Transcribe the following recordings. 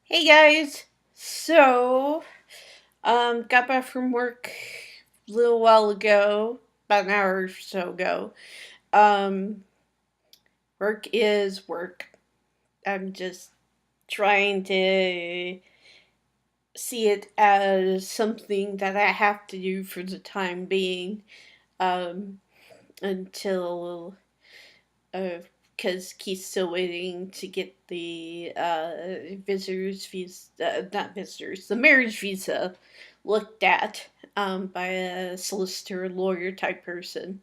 Hey guys. Got back from work a little while ago, about an hour or so ago. Um, Work is work. I'm just trying to see it as something that I have to do for the time being, um, until because Keith's still waiting to get the visitors visa, not visitors, the marriage visa looked at by a solicitor, lawyer type person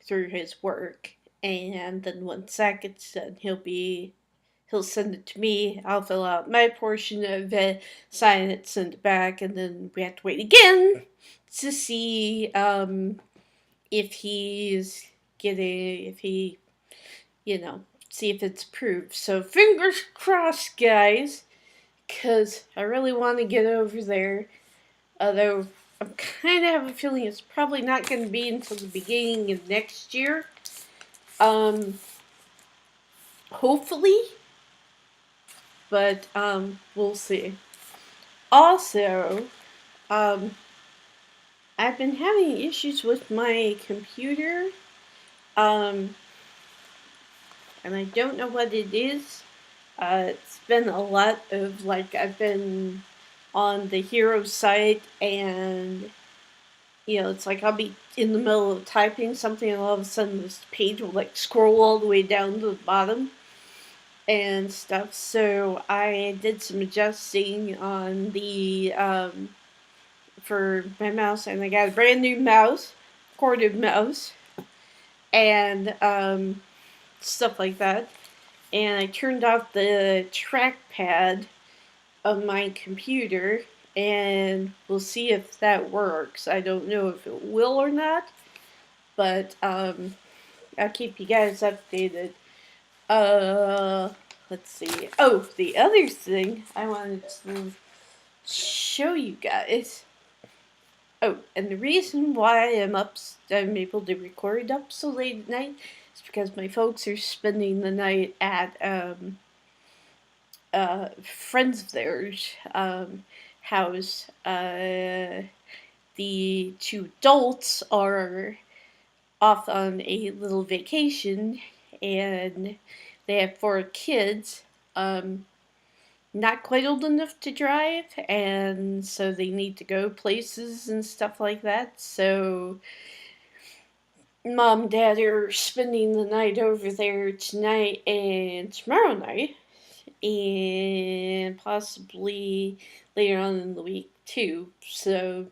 through his work. And then once that gets done, he'll send it to me. I'll fill out my portion of it, sign it, send it back, and then we have to wait again to see if he's if he see if it's approved. So fingers crossed, guys, because I really want to get over there. Although I'm kind of have a feeling it's probably not going to be until the beginning of next year. Um, Hopefully, but we'll see. Also, um, I've been having issues with my computer. Um, and I don't know what it is. It's been a lot of I've been on the hero site, and it's like I'll be in the middle of typing something, and all of a sudden this page will scroll all the way down to the bottom and stuff. So I did some adjusting on the for my mouse, and I got a brand new mouse, corded mouse, and stuff like that. And I turned off the trackpad of my computer, and we'll see if that works. I don't know if it will or not, but I'll keep you guys updated. Uh, let's see. Oh, the other thing I wanted to show you guys. Oh, and the reason why I'm able to record up so late at night is because my folks are spending the night at friends of theirs house. The two adults are off on a little vacation, and they have four kids. Not quite old enough to drive, and so they need to go places and stuff like that. So, mom and dad are spending the night over there tonight and tomorrow night, and possibly later on in the week too. So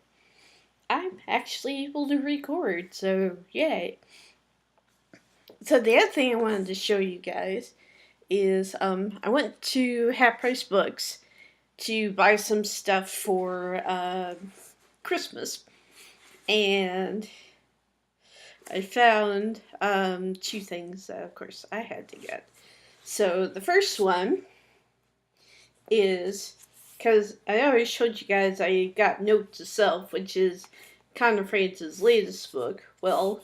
I'm actually able to record. So yay! So the other thing I wanted to show you guys is I went to Half Price Books to buy some stuff for Christmas, and I found two things that, of course, I had to get. So the first one is because I always showed you guys I got Note to Self, which is Conor France's latest book. Well,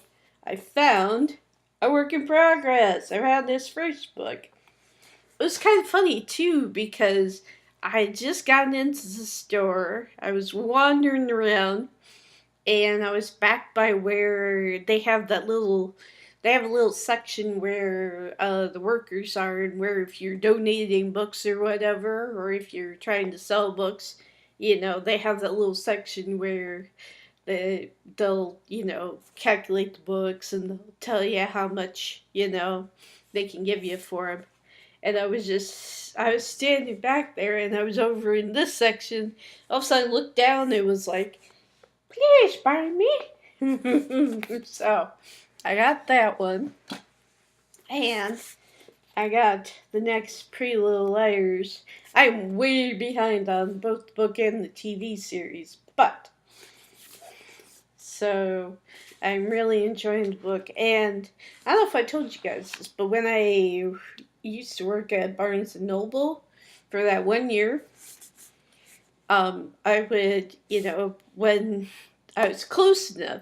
I found a work in progress. I found this first book. It was kind of funny too because I had just gotten into the store. I was wandering around, and I was back by where they have a little section where the workers are, and where if you're donating books or whatever, or if you're trying to sell books, they have that little section where they'll calculate the books, and they'll tell you how much they can give you for them. And I was standing back there, and I was over in this section. All of a sudden I looked down, and it was like, please buy me. So I got that one, and I got the next Pretty Little Liars. I'm way behind on both the book and the TV series, but so I'm really enjoying the book. And I don't know if I told you guys this, but when I used to work at Barnes and Noble for that 1 year, I would, when I was close enough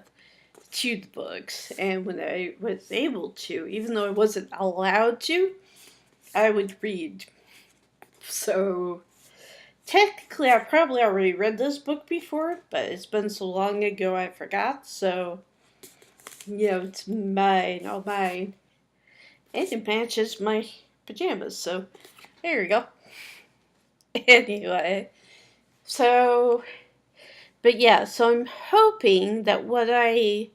to the books, and when I was able to, even though I wasn't allowed to, I would read. So technically I probably already read this book before, but it's been so long ago I forgot, so it's mine, all mine. And it matches my pajamas, so there you go. Anyway, so, but yeah, so I'm hoping that what I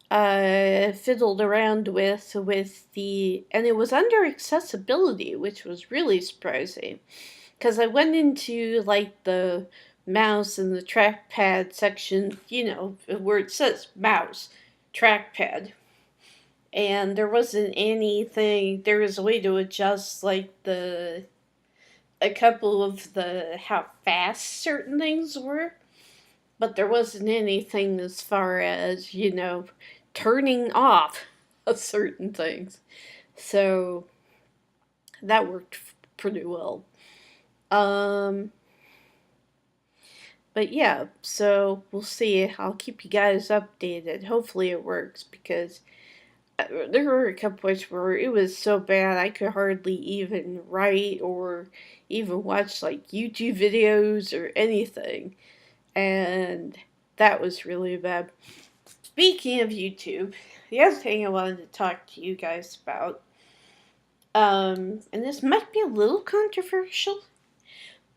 fiddled around with and it was under accessibility, which was really surprising. Because I went into like the mouse and the trackpad section, where it says mouse, trackpad. And there wasn't anything, there was a way to adjust like a couple of the, how fast certain things were. But there wasn't anything as far as, turning off of certain things. So that worked pretty well. Um, but yeah, so we'll see. I'll keep you guys updated. Hopefully it works because there were a couple points where it was so bad I could hardly even write or even watch like YouTube videos or anything. And that was really bad. Speaking of YouTube, the other thing I wanted to talk to you guys about, and this might be a little controversial,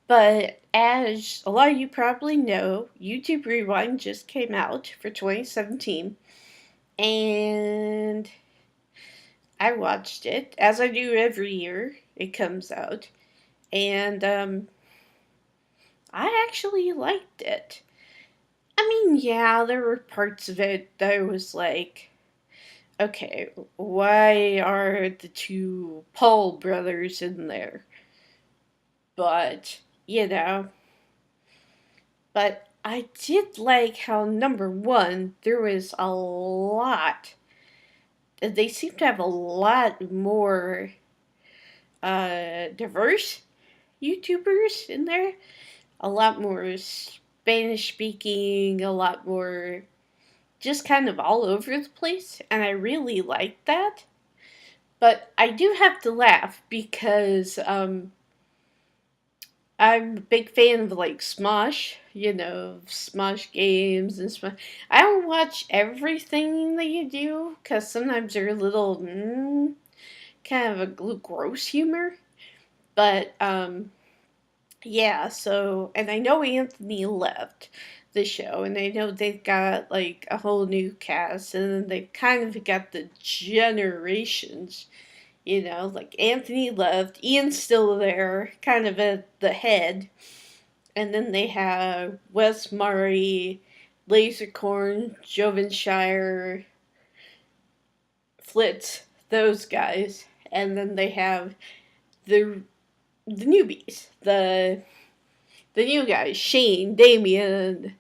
but as a lot of you probably know, YouTube Rewind just came out for 2017, and I watched it, as I do every year it comes out, and I actually liked it. I mean, yeah, there were parts of it that I was like, okay, why are the two Paul brothers in there? But, but I did like how, number one, there was a lot. They seem to have a lot more diverse YouTubers in there. A lot more Spanish speaking, a lot more just kind of all over the place. And I really liked that. But I do have to laugh because I'm a big fan of like Smosh, Smosh games and Smosh. I don't watch everything that you do because sometimes they're a little kind of a gross humor. But yeah, so, and I know Anthony left the show, and I know they've got like a whole new cast, and then they've kind of got the generations. Like Anthony left, Ian's still there, kind of at the head. And then they have Wes Murray, Lasercorn, Joven Shire, Flitz, those guys. And then they have the newbies, the new guys, Shane, Damien,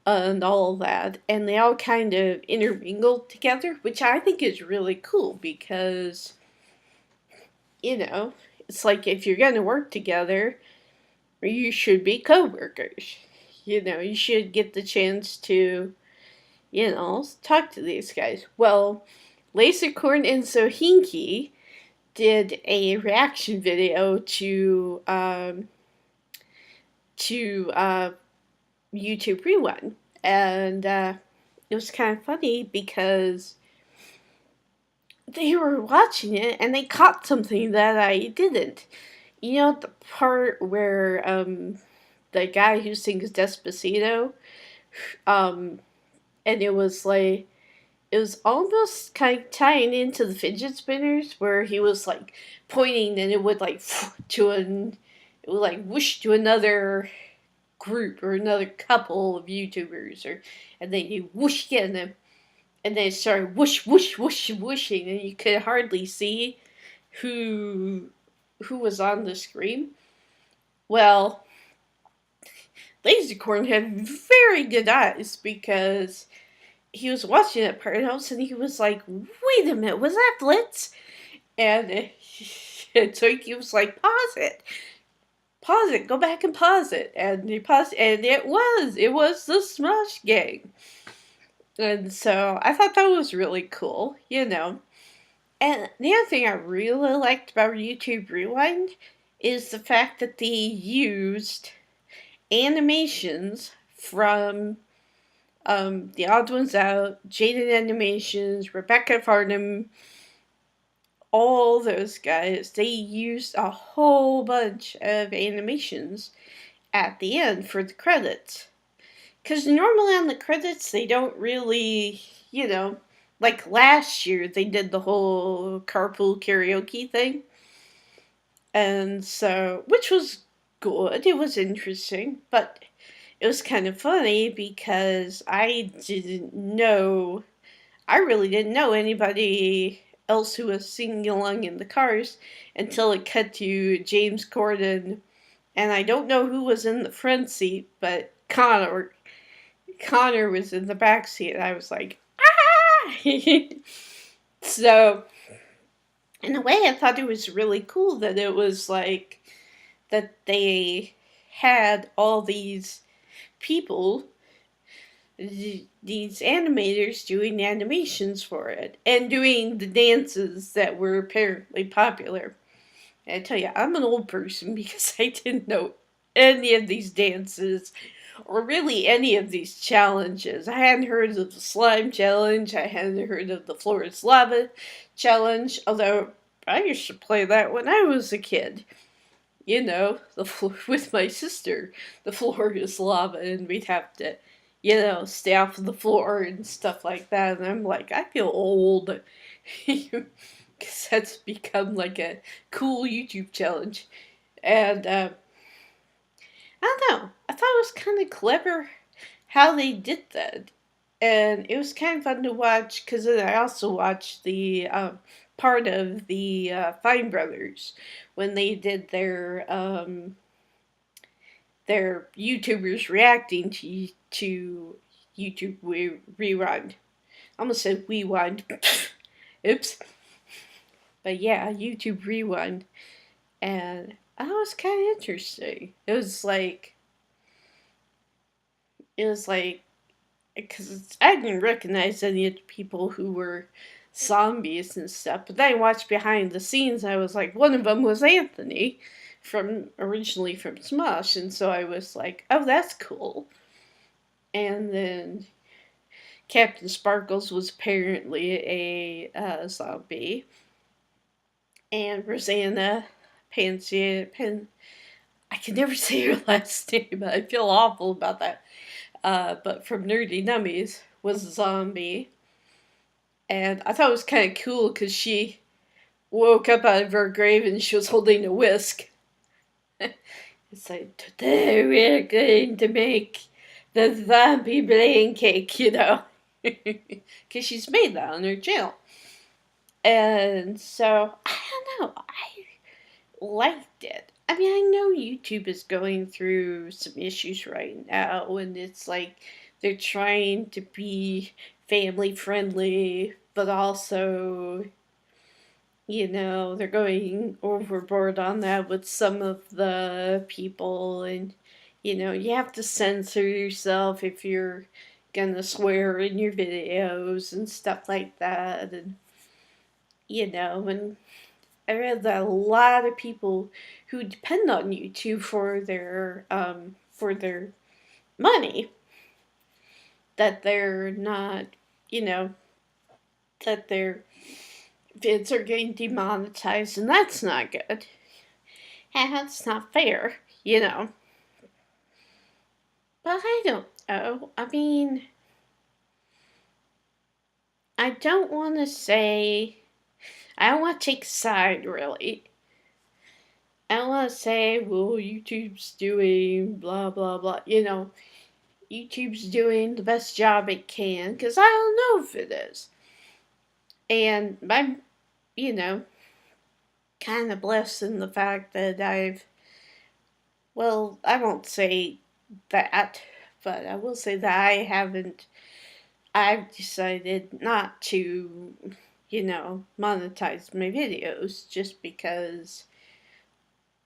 and all of that. And they all kind of intermingled together, which I think is really cool because it's like if you're going to work together, you should be co-workers. You should get the chance to, talk to these guys. Well, Lasercorn and Sohinki did a reaction video to YouTube Rewind, and it was kind of funny because they were watching it and they caught something that I didn't. The part where the guy who sings Despacito, and it was like, it was almost kind of tying into the fidget spinners where he was like pointing and it would like it would like whoosh to another group or another couple of YouTubers, and then you whoosh again, and then it started whoosh, whoosh, whoosh, whooshing, and you could hardly see who was on the screen. Well, Lasercorn had very good eyes because he was watching that part and all of a sudden he was like, wait a minute, was that Blitz? And so he was like, pause it, go back and pause it. And he paused, and it was the Smosh Gang. And so I thought that was really cool, And the other thing I really liked about YouTube Rewind is the fact that they used animations from The Odd Ones Out, Jaded Animations, Rebecca Farnham, all those guys. They used a whole bunch of animations at the end for the credits. Because normally on the credits, they don't really, like last year, they did the whole carpool karaoke thing. And so, which was good, it was interesting, but it was kind of funny because I really didn't know anybody else who was singing along in the cars until it cut to James Corden. And I don't know who was in the front seat, but Connor was in the back seat. I was like, ah! So, in a way, I thought it was really cool that it was like that they had all these people, these animators doing animations for it and doing the dances that were apparently popular. And I tell you, I'm an old person because I didn't know any of these dances or really any of these challenges. I hadn't heard of the slime challenge. I hadn't heard of the floor is lava challenge, although I used to play that when I was a kid. The floor with my sister. The floor is lava, and we'd have to, stay off of the floor and stuff like that. And I'm like, I feel old. Because that's become like a cool YouTube challenge. And I don't know. I thought it was kind of clever how they did that. And it was kind of fun to watch because I also watched the part of the Fine Brothers when they did their YouTubers reacting to YouTube Rewind. I almost said Rewind. Oops. But yeah, YouTube Rewind. And that was kind of interesting. It was like, because I didn't recognize any of the people who were zombies and stuff. But then I watched behind the scenes. I was like, one of them was Anthony, originally from Smosh, and so I was like, oh, that's cool. And then Captain Sparkles was apparently a zombie, and Rosanna I can never say her last name. I feel awful about that. But from Nerdy Nummies was a zombie. And I thought it was kind of cool because she woke up out of her grave and she was holding a whisk. It's like, today we're going to make the zombie blaine cake, Because she's made that on her channel. And so, I don't know. I liked it. I mean, I know YouTube is going through some issues right now, and it's like they're trying to be family friendly, but also, they're going overboard on that with some of the people, and, you have to censor yourself if you're gonna swear in your videos and stuff like that, and, and I read that a lot of people who depend on YouTube for their money, that they're not, you know, that their vids are getting demonetized, and that's not good. And that's not fair, But I don't know. I mean, I don't want to say. I don't want to take a side, really. I don't want to say, well, YouTube's doing blah, blah, blah. YouTube's doing the best job it can, because I don't know if it is. And I'm, kind of blessed in the fact that I won't say that, but I will say that I've decided not to, monetize my videos just because,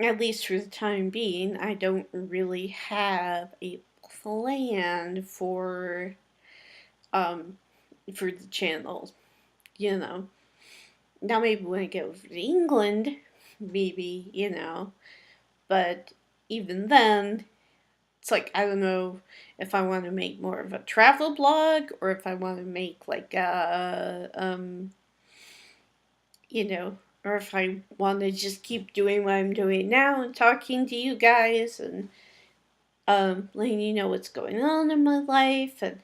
at least for the time being, I don't really have a plan for the channel, Now maybe when I get over to England, maybe, But even then, it's like, I don't know if I want to make more of a travel blog or if I want to make like or if I want to just keep doing what I'm doing now and talking to you guys and letting you know what's going on in my life. And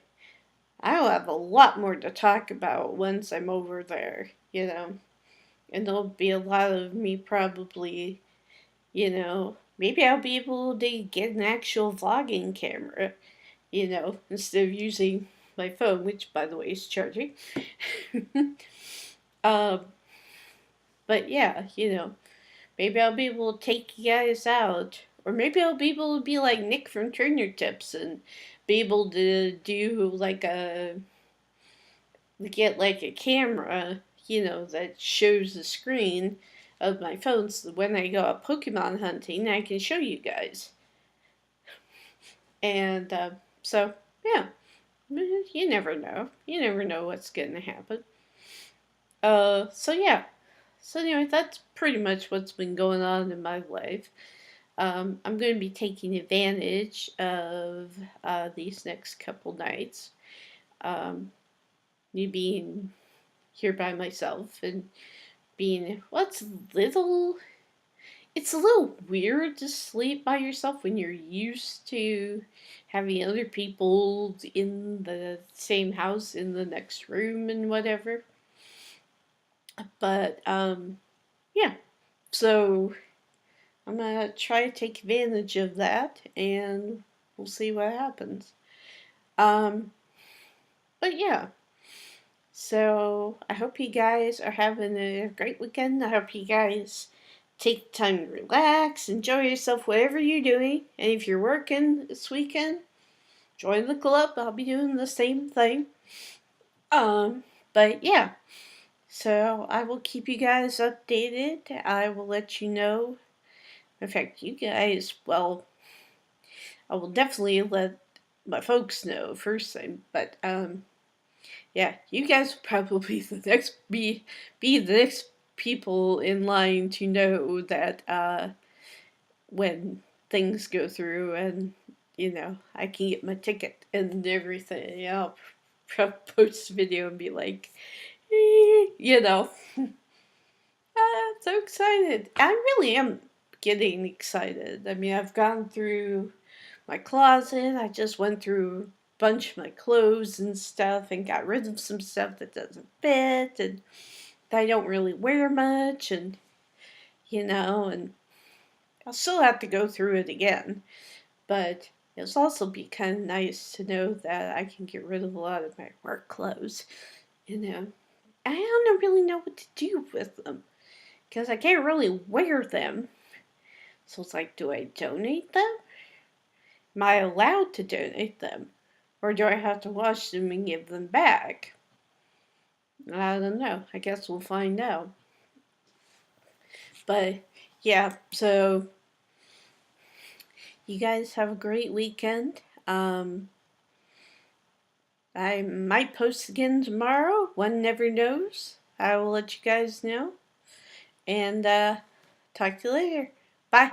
I'll have a lot more to talk about once I'm over there. And there'll be a lot of me probably, maybe I'll be able to get an actual vlogging camera, instead of using my phone, which by the way is charging. um, but yeah, maybe I'll be able to take you guys out. Or maybe I'll be able to be like Nick from Trainer Tips and be able to do get like a camera, that shows the screen of my phone so when I go out Pokemon hunting, I can show you guys. And so, yeah, you never know. You never know what's going to happen. So yeah. So anyway, that's pretty much what's been going on in my life. I'm going to be taking advantage of these next couple nights. Me being here by myself and being it's a little weird to sleep by yourself when you're used to having other people in the same house in the next room and whatever. But yeah. So I'm gonna try to take advantage of that and we'll see what happens. Um but yeah. So I hope you guys are having a great weekend. I hope you guys take time to relax, enjoy yourself, whatever you're doing. And if you're working this weekend, join the club. I'll be doing the same thing. But yeah. So I will keep you guys updated. I will let you know. In fact, you guys, well, I will definitely let my folks know first thing. But yeah, you guys will probably be the next people in line to know that when things go through and I can get my ticket and everything. I'll post a video and be like, you know, I'm so excited. I really am getting excited. I mean, I've gone through my closet. I just went through a bunch of my clothes and stuff and got rid of some stuff that doesn't fit and that I don't really wear much and I'll still have to go through it again. But it'll also be kind of nice to know that I can get rid of a lot of my work clothes. I don't really know what to do with them because I can't really wear them. So it's like, do I donate them? Am I allowed to donate them? Or do I have to wash them and give them back? I don't know. I guess we'll find out. But yeah, so you guys have a great weekend. I might post again tomorrow. One never knows. I will let you guys know. And talk to you later. Bye.